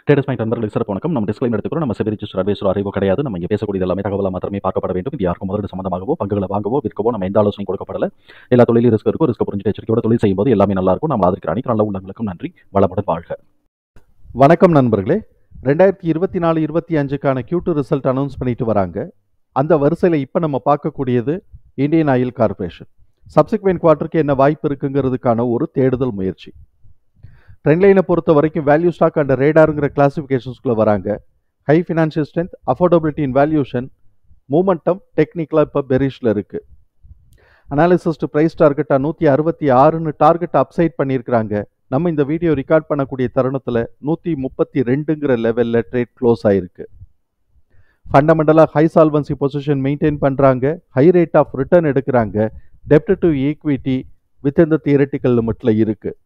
Traders mind நண்பர்களுக்கு சிறப்பு வணக்கம். நம்ம டிஸ்க்ளைமர் எடுத்துக்கிறோம். நம்ம செபி ரிஜிஸ்டர் அட்வைசர் அறிவோ கிடையாது. நம்ம இங்கே பேசக்கூடிய எல்லாமே தகவலாக மாத்திரமே பார்க்கப்பட வேண்டும். இது யாருக்கும் முதலீடு சம்பந்தமாகவோ பங்குகளை வாங்கவோ விற்கவோ நம்ம எந்த ஆலோசனையும் கொடுக்கப்படல. எல்லா தொழிலும் ரிஸ்க் இருக்கும். ரிஸ்க் புரிஞ்சு எச்சரிக்கையோட தொழில் செய்யும்போது எல்லாமே நல்லா இருக்கும். நம்ம அதற்கு அனைத்து நல்ல உள்ளங்களுக்கும் நன்றி. வளமுடன் வாழ்க. வணக்கம் நண்பர்களே. 2024-25க்கான Q2 ரிசல்ட் அனௌன்ஸ் பண்ணிட்டு வராங்க. அந்த வரிசையில் இப்போ நம்ம பார்க்கக்கூடியது இந்தியன் ஆயில் கார்பரேஷன். சப்சிக்வெண்ட் குவார்ட்டருக்கு என்ன வாய்ப்பு இருக்குங்கிறதுக்கான ஒரு தேடுதல் முயற்சி. ட்ரெண்ட்லைனை பொறுத்த வரைக்கும் வேல்யூ ஸ்டாக் அண்ட் ரேடாருங்கிற கிளாசிஃபிகேஷன்ஸ்குள்ளே வராங்க. ஹை ஃபினான்ஷியல் ஸ்ட்ரென்த், அஃபோர்டபிலிட்டி இன் வேல்யூஷன், மூமெண்டம் டெக்னிக்கலாக இப்போ பெரிஷில் இருக்குது. அனாலிசிஸ்ட் ப்ரைஸ் டார்கெட்டாக 166ன்னு டார்கெட் அப்சைட் பண்ணியிருக்கிறாங்க. நம்ம இந்த வீடியோ ரெக்கார்ட் பண்ணக்கூடிய தருணத்தில் 132ங்கிற லெவலில் ட்ரேட் க்ளோஸ் ஆகிருக்கு. ஃபண்டமெண்டலாக ஹை சால்வன்சி பொசிஷன் மெயின்டைன் பண்ணுறாங்க. ஹை ரேட் ஆஃப் ரிட்டர்ன் எடுக்கிறாங்க. டெப்ட் to equity within the theoretical லிமிட்டில் இருக்குது.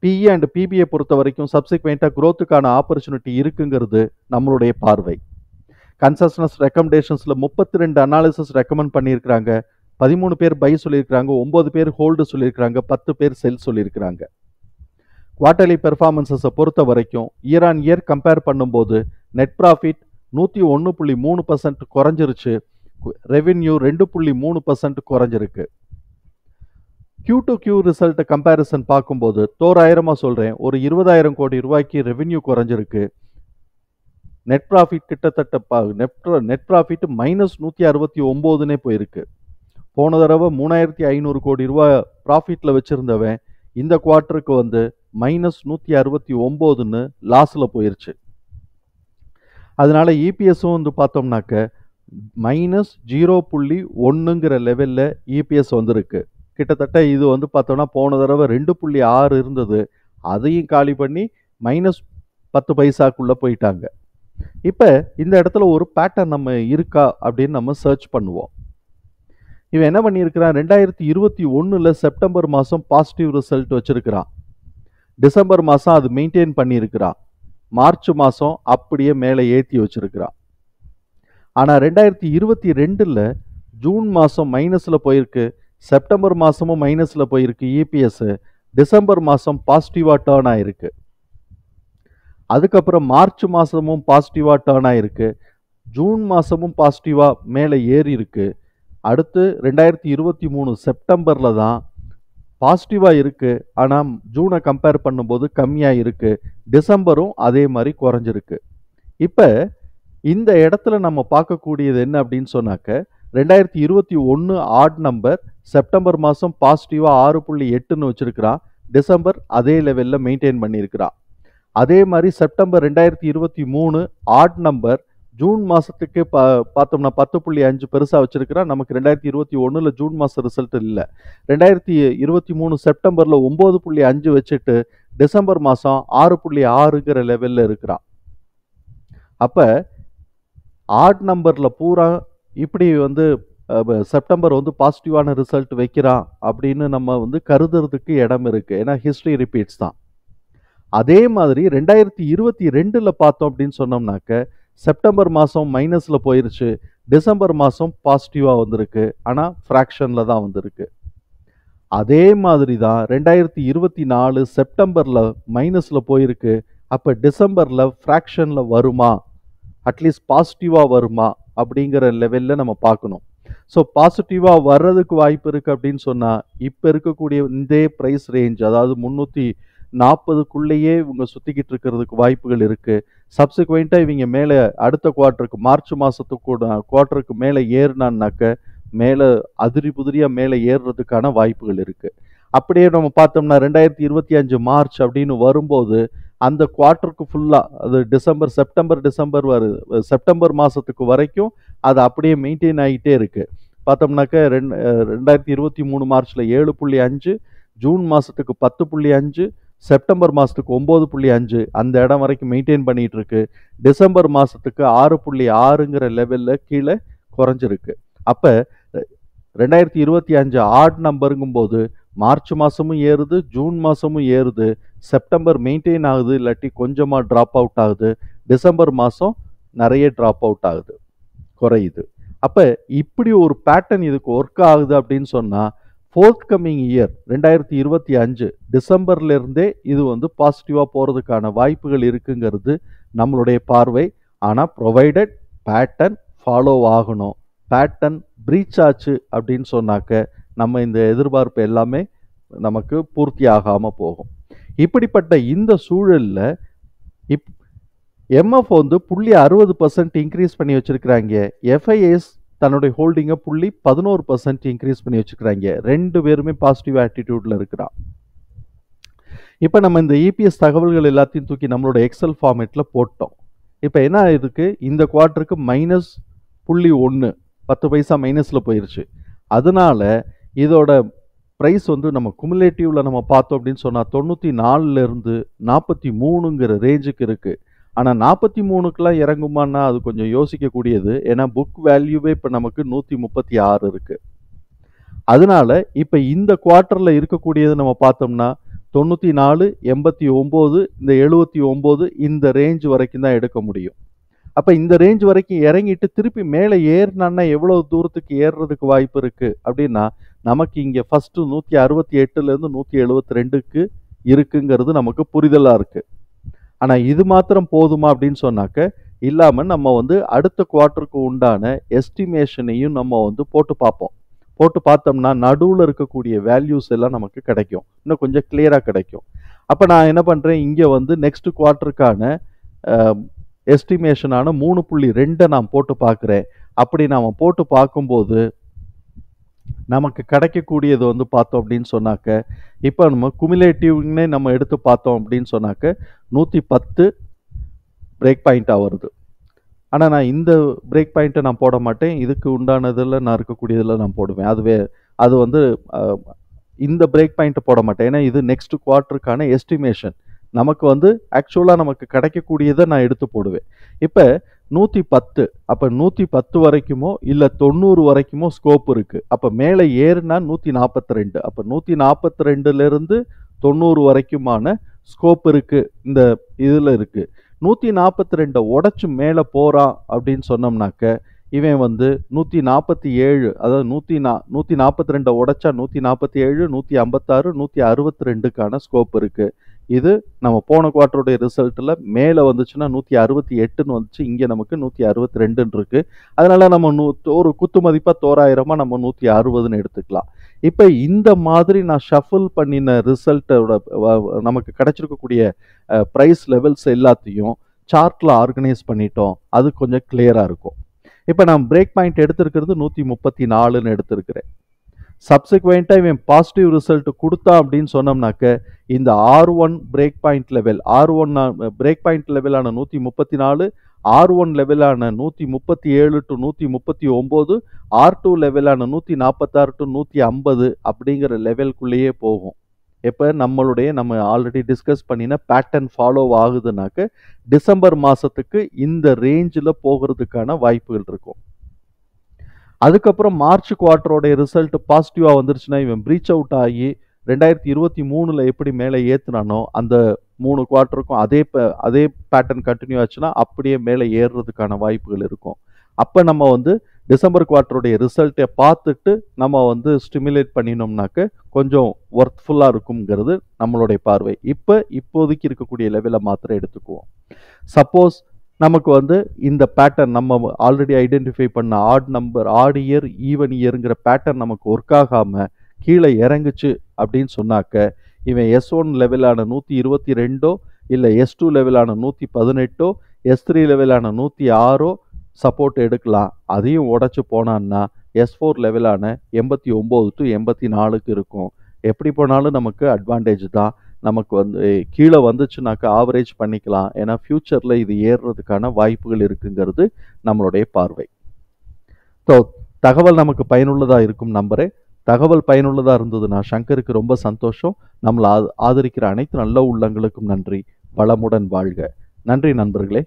பிஇ அண்ட் பிபிஐ பொறுத்த வரைக்கும் சப்சிக்வெண்ட்டாக க்ரோத்துக்கான ஆப்பர்ச்சுனிட்டி இருக்குங்கிறது நம்மளுடைய பார்வை. கன்சஸ்னஸ் ரெக்கமெண்டேஷன்ஸில் 32 அனாலிசிஸ் ரெக்கமெண்ட் பண்ணியிருக்கிறாங்க. 13 பேர் பை சொல்லியிருக்கிறாங்க, 9 பேர் ஹோல்டு சொல்லியிருக்கிறாங்க, 10 பேர் செல் சொல்லியிருக்கிறாங்க. குவார்டர்லி பெர்ஃபார்மன்ஸஸை பொறுத்த வரைக்கும் இயர் ஆன் இயர் கம்பேர் பண்ணும்போது நெட் ப்ராஃபிட் 101.3% குறைஞ்சிருச்சு. ரெவென்யூ 2.3% குறைஞ்சிருக்கு. Q2Q ரிசல்ட்டை கம்பேரிசன் பார்க்கும்போது தோராயிரமாக சொல்கிறேன், ஒரு 20,000 கோடி ரூபாய்க்கு ரெவென்யூ குறைஞ்சிருக்கு. நெட் ப்ராஃபிட் கிட்டத்தட்ட நெட் ப்ராஃபிட் -169னே போயிருக்கு. போன தடவை 3,500 கோடி ரூபாய் ப்ராஃபிட்டில் வச்சுருந்தவன் இந்த குவார்ட்டருக்கு வந்து -169ன்னு லாஸில் போயிருச்சு. அதனால இபிஎஸும் வந்து பார்த்தோம்னாக்க -0.1ங்கிற லெவலில் இபிஎஸ் வந்திருக்கு. கிட்டத்தட்ட இது வந்து பார்த்தோம்னா போன தடவை 2.6 இருந்தது, அதையும் காலி பண்ணி -10 பைசாக்குள்ளே போயிட்டாங்க. இப்போ இந்த இடத்துல ஒரு பேட்டர்ன் நம்ம இருக்கா அப்படின்னு நம்ம சர்ச் பண்ணுவோம். இவன் என்ன பண்ணியிருக்கிறான், 2021 செப்டம்பர் மாதம் பாசிட்டிவ் ரிசல்ட் வச்சிருக்கிறான். டிசம்பர் மாதம் அது மெயின்டைன் பண்ணியிருக்கிறான். மார்ச் மாதம் அப்படியே மேலே ஏற்றி வச்சிருக்கிறான். ஆனால் 2022 ஜூன் மாதம் மைனஸில் போயிருக்கு, செப்டம்பர் மாதமும் மைனஸில் போயிருக்கு இபிஎஸ். டிசம்பர் மாதம் பாசிட்டிவாக டேர்ன் ஆயிருக்கு. அதுக்கப்புறம் மார்ச் மாதமும் பாசிட்டிவாக டேர்ன் ஆயிருக்கு. ஜூன் மாதமும் பாசிட்டிவாக மேலே ஏறி இருக்கு. அடுத்து 2023 செப்டம்பரில் தான் பாசிட்டிவாக இருக்குது, ஆனால் ஜூனை கம்பேர் பண்ணும்போது கம்மியாக இருக்குது. டிசம்பரும் அதே மாதிரி குறைஞ்சிருக்கு. இப்போ இந்த இடத்துல நம்ம பார்க்கக்கூடியது என்ன அப்படின்னு சொன்னாக்க, 2021 ஆட் நம்பர் செப்டம்பர் மாதம் பாசிட்டிவாக 6.8ன்னு வச்சுருக்கிறான். டிசம்பர் அதே லெவலில் மெயின்டைன் பண்ணியிருக்கிறான். அதே மாதிரி செப்டம்பர் 2023 ஆட் நம்பர் ஜூன் மாதத்துக்கு பார்த்தோம்னா 10.5 பெருசாக வச்சுருக்கிறான். நமக்கு 2021 ஜூன் மாதம் ரிசல்ட் இல்லை. 2023 செப்டம்பரில் 9.5 வச்சுட்டு டிசம்பர் மாதம் 6.6ங்கிற லெவலில் இருக்கிறான். அப்போ ஆட் நம்பரில் பூரா இப்படி வந்து செப்டம்பர் வந்து பாசிட்டிவான ரிசல்ட் வைக்கிறான் அப்படின்னு நம்ம வந்து கருதுறதுக்கு இடம் இருக்குது. ஏன்னா ஹிஸ்ட்ரி ரிப்பீட்ஸ் தான். அதே மாதிரி 2022 பார்த்தோம் அப்படின்னு சொன்னோம்னாக்க செப்டம்பர் மாதம் மைனஸில் போயிருச்சு, டிசம்பர் மாதம் பாசிட்டிவாக வந்திருக்கு, ஆனால் ஃப்ராக்ஷனில் தான் வந்திருக்கு. அதே மாதிரி தான் 2024 செப்டம்பரில் மைனஸில் போயிருக்கு. அப்போ டிசம்பரில் ஃப்ராக்ஷனில் வருமா, அட்லீஸ்ட் பாசிட்டிவாக வருமா அப்படிங்கிற லெவலில் நம்ம பார்க்கணும். ஸோ பாசிட்டிவாக வர்றதுக்கு வாய்ப்பு இருக்குது அப்படின்னு சொன்னால் இப்போ இருக்கக்கூடிய இந்த ப்ரைஸ் ரேஞ்ச், அதாவது 340க்குள்ளேயே இவங்க சுற்றிக்கிட்டு இருக்கிறதுக்கு வாய்ப்புகள் இருக்குது. சப்சிக்வெண்ட்டாக இவங்க மேலே அடுத்த குவார்ட்டருக்கு மார்ச் குவார்ட்டருக்கு மேலே ஏறினான்னாக்க மேலே அதிரி புதிரியாக மேலே ஏறுறதுக்கான வாய்ப்புகள் இருக்குது. அப்படியே நம்ம பார்த்தோம்னா 2025 மார்ச் அப்படின்னு வரும்போது அந்த குவார்ட்டருக்கு ஃபுல்லாக, அது செப்டம்பர் மாதத்துக்கு வரைக்கும் அது அப்படியே மெயின்டைன் ஆகிட்டே இருக்குது. பார்த்தோம்னாக்க 2023 மார்ச்சில் 7.5, ஜூன் மாதத்துக்கு 10.5, செப்டம்பர் மாதத்துக்கு 9.5, அந்த இடம் வரைக்கும் மெயின்டைன் பண்ணிகிட்டு இருக்கு. டிசம்பர் மாதத்துக்கு 6.6ங்கிற லெவலில் கீழே குறைஞ்சிருக்கு. அப்போ 2025 ஆட் நம்பருங்கும்போது மார்ச் மாதமும் ஏறுது, ஜூன் மாதமும் ஏறுது, செப்டம்பர் மெயின்டைன் ஆகுது, இல்லாட்டி கொஞ்சமாக ட்ராப் அவுட் ஆகுது, டிசம்பர் மாதம் நிறைய ட்ராப் அவுட் ஆகுது, குறையுது. அப்போ இப்படி ஒரு பேட்டர்ன் இதுக்கு ஒர்க் ஆகுது அப்படின்னு சொன்னால் ஃபோர்த் கம்மிங் இயர் 2025 டிசம்பர்லேருந்தே இது வந்து பாசிட்டிவாக போகிறதுக்கான வாய்ப்புகள் இருக்குங்கிறது நம்மளுடைய பார்வை. ஆனால் ப்ரொவைடட் பேட்டர்ன் ஃபாலோ ஆகணும். பேட்டர்ன் ப்ரீச் ஆச்சு அப்படின்னு சொன்னாக்க நம்ம இந்த எதிர்பார்ப்பு எல்லாமே நமக்கு பூர்த்தி ஆகாமல் போகும். இப்படிப்பட்ட இந்த சூழலில் எம்எஃப் வந்து 0.60% இன்க்ரீஸ் பண்ணி வச்சிருக்கிறாங்க. எஃப்ஐஎஸ் தன்னுடைய ஹோல்டிங்கை 11% இன்க்ரீஸ் பண்ணி வச்சுக்கிறாங்க. ரெண்டு பேருமே பாசிட்டிவ் ஆட்டிடியூட்ல இருக்கிறான். இப்போ நம்ம இந்த இபிஎஸ் தகவல்கள் எல்லாத்தையும் தூக்கி நம்மளோட எக்ஸல் ஃபார்மேட்டில் போட்டோம். இப்போ என்ன இருக்கு, இந்த குவார்ட்டருக்கு -0.1 10 பைசா மைனஸில் போயிருச்சு. அதனால இதோட ப்ரைஸ் வந்து நம்ம குமுலேட்டிவ்ல நம்ம பார்த்தோம் அப்படின்னு சொன்னால் 94லேருந்து 43ங்கிற ரேஞ்சுக்கு இருக்குது. ஆனால் 43க்குலாம் இறங்குமான்னா அது கொஞ்சம் யோசிக்கக்கூடியது. ஏன்னா புக் வேல்யூவே இப்போ நமக்கு 136 இருக்குது. அதனால இப்போ இந்த குவார்ட்டரில் இருக்கக்கூடியது நம்ம பார்த்தோம்னா 94, 89, இந்த 79 இந்த ரேஞ்ச் வரைக்கும் தான் எடுக்க முடியும். அப்போ இந்த ரேஞ்ச் வரைக்கும் இறங்கிட்டு திருப்பி மேலே ஏறினான்னா எவ்வளோ தூரத்துக்கு ஏறுறதுக்கு வாய்ப்பு இருக்குது அப்படின்னா நமக்கு இங்கே ஃபஸ்ட்டு 168லேருந்து 172க்கு இருக்குங்கிறது நமக்கு புரிதலாக இருக்குது. ஆனால் இது மாத்திரம் போதுமா அப்படின்னு சொன்னாக்க இல்லாமல் நம்ம வந்து அடுத்த குவார்ட்டருக்கு உண்டான எஸ்டிமேஷனையும் நம்ம வந்து போட்டு பார்ப்போம். போட்டு பார்த்தோம்னா நடுவில் இருக்கக்கூடிய வேல்யூஸ் எல்லாம் நமக்கு கிடைக்கும், இன்னும் கொஞ்சம் கிளியராக கிடைக்கும். அப்போ நான் என்ன பண்ணுறேன், இங்கே வந்து நெக்ஸ்ட் குவார்ட்டருக்கான எஸ்டிமேஷனான 3.2 நான் போட்டு பார்க்குறேன். அப்படி நாம் போட்டு பார்க்கும்போது நமக்கு கிடைக்கக்கூடியது வந்து பார்த்தோம் அப்படின்னு சொன்னாக்க இப்போ நம்ம குமுலேட்டிவ்னே நம்ம எடுத்து பார்த்தோம் அப்படின்னு சொன்னாக்க 110 பிரேக் பாயிண்ட்டாக வருது. ஆனால் நான் இந்த பிரேக் பாயிண்ட்டை நான் போட மாட்டேன். இதுக்கு உண்டானதில் நான் இருக்கக்கூடியதில் நான் போடுவேன். அது வந்து இந்த பிரேக் பாயிண்ட்டை போட மாட்டேன். ஏன்னா இது நெக்ஸ்ட் குவார்ட்டருக்கான எஸ்டிமேஷன். நமக்கு வந்து ஆக்சுவலாக நமக்கு கிடைக்கக்கூடியதை நான் எடுத்து போடுவேன். இப்போ 110, அப்போ 110 வரைக்குமோ இல்லை 90 வரைக்குமோ ஸ்கோப் இருக்குது. அப்போ மேலே ஏறுனா 142, அப்போ 142லேருந்து 90 வரைக்குமான ஸ்கோப் இருக்குது. இந்த இதில் இருக்குது. 142 உடச்சி மேலே போகிறான் அப்படின்னு சொன்னோம்னாக்க இவன் வந்து 147, அதாவது 142 உடைச்சா 147, 156, 162க்கான ஸ்கோப் இருக்குது. இது நம்ம போன குவார்ட்டருடைய ரிசல்ட்டில் மேலே வந்துச்சுன்னா 168ன்னு வந்துச்சு, இங்கே நமக்கு 162ன்னு இருக்குது. அதனால் நம்ம ஒரு குத்து மதிப்பாக தோராயிரமாக நம்ம 160ன்னு எடுத்துக்கலாம். இப்போ இந்த மாதிரி நான் ஷஃபிள் பண்ணின ரிசல்ட்டோட நமக்கு கிடைச்சிருக்கக்கூடிய ப்ரைஸ் லெவல்ஸ் எல்லாத்தையும் சார்ட்டில் ஆர்கனைஸ் பண்ணிட்டோம். அது கொஞ்சம் கிளியராக இருக்கும். இப்போ நான் பிரேக் பாயிண்ட் எடுத்திருக்கிறது 134ன்னு எடுத்திருக்கிறேன். சப்சிக்வெண்ட்டாக இவன் பாசிட்டிவ் ரிசல்ட் கொடுத்தா அப்படின்னு சொன்னோம்னாக்க இந்த R1 break point level, R1 break point லெவலான 134, R1 லெவலான 137 to 139, R2 லெவலான 146 to 150 அப்படிங்கிற லெவலுக்குள்ளேயே போகும். இப்போ நம்ம ஆல்ரெடி டிஸ்கஸ் பண்ணின பேட்டர்ன் ஃபாலோ ஆகுதுனாக்க டிசம்பர் மாதத்துக்கு இந்த ரேஞ்சில் போகிறதுக்கான வாய்ப்புகள் இருக்கும். அதுக்கப்புறம் மார்ச் குவார்ட்டரோடைய ரிசல்ட் பாசிட்டிவாக வந்துருச்சுன்னா இவன் ப்ரீச் அவுட் ஆகி 2023 எப்படி மேலே ஏற்றுனானோ அந்த 3 குவார்ட்டருக்கும் அதே பேட்டர்ன் கண்டினியூ ஆச்சுன்னா அப்படியே மேலே ஏறுறதுக்கான வாய்ப்புகள் இருக்கும். அப்போ நம்ம வந்து டிசம்பர் குவார்ட்டருடைய ரிசல்ட்டை பார்த்துட்டு நம்ம வந்து ஸ்டிமுலேட் பண்ணினோம்னாக்க கொஞ்சம் ஒர்த்ஃபுல்லாக இருக்குங்கிறது நம்மளுடைய பார்வை. இப்போதைக்கு இருக்கக்கூடிய லெவலில் மாத்திரம் எடுத்துக்குவோம். சப்போஸ் நமக்கு வந்து இந்த பேட்டர்ன் நம்ம ஆல்ரெடி ஐடென்டிஃபை பண்ண ஆட் இயர் ஈவன் இயருங்கிற பேட்டர்ன் நமக்கு ஒர்க் ஆகாமல் கீழே இறங்குச்சு அப்படின்னு சொன்னாக்க இவன் S1 லெவலான 122 இல்லை S2 லெவலான 118, S3 லெவலான 106 சப்போர்ட் எடுக்கலாம். அதையும் உடச்சி போனான்னா S4 லெவலான 89 to 84க்கு இருக்கும். எப்படி போனாலும் நமக்கு அட்வான்டேஜ் தான். நமக்கு வந்து கீழே வந்துச்சுனாக்கா ஆவரேஜ் பண்ணிக்கலாம். ஏன்னா ஃப்யூச்சரில் இது ஏறுறதுக்கான வாய்ப்புகள் இருக்குங்கிறது நம்மளுடைய பார்வை. ஸோ தகவல் நமக்கு பயனுள்ளதாக இருக்கும் நம்புகிறேன். தகவல் பயனுள்ளதாக இருந்ததுன்னா சங்கருக்கு ரொம்ப சந்தோஷம். நம்மளை ஆதரிக்கிற அனைத்து நல்ல உள்ளங்களுக்கும் நன்றி. வளமுடன் வாழ்க. நன்றி நண்பர்களே.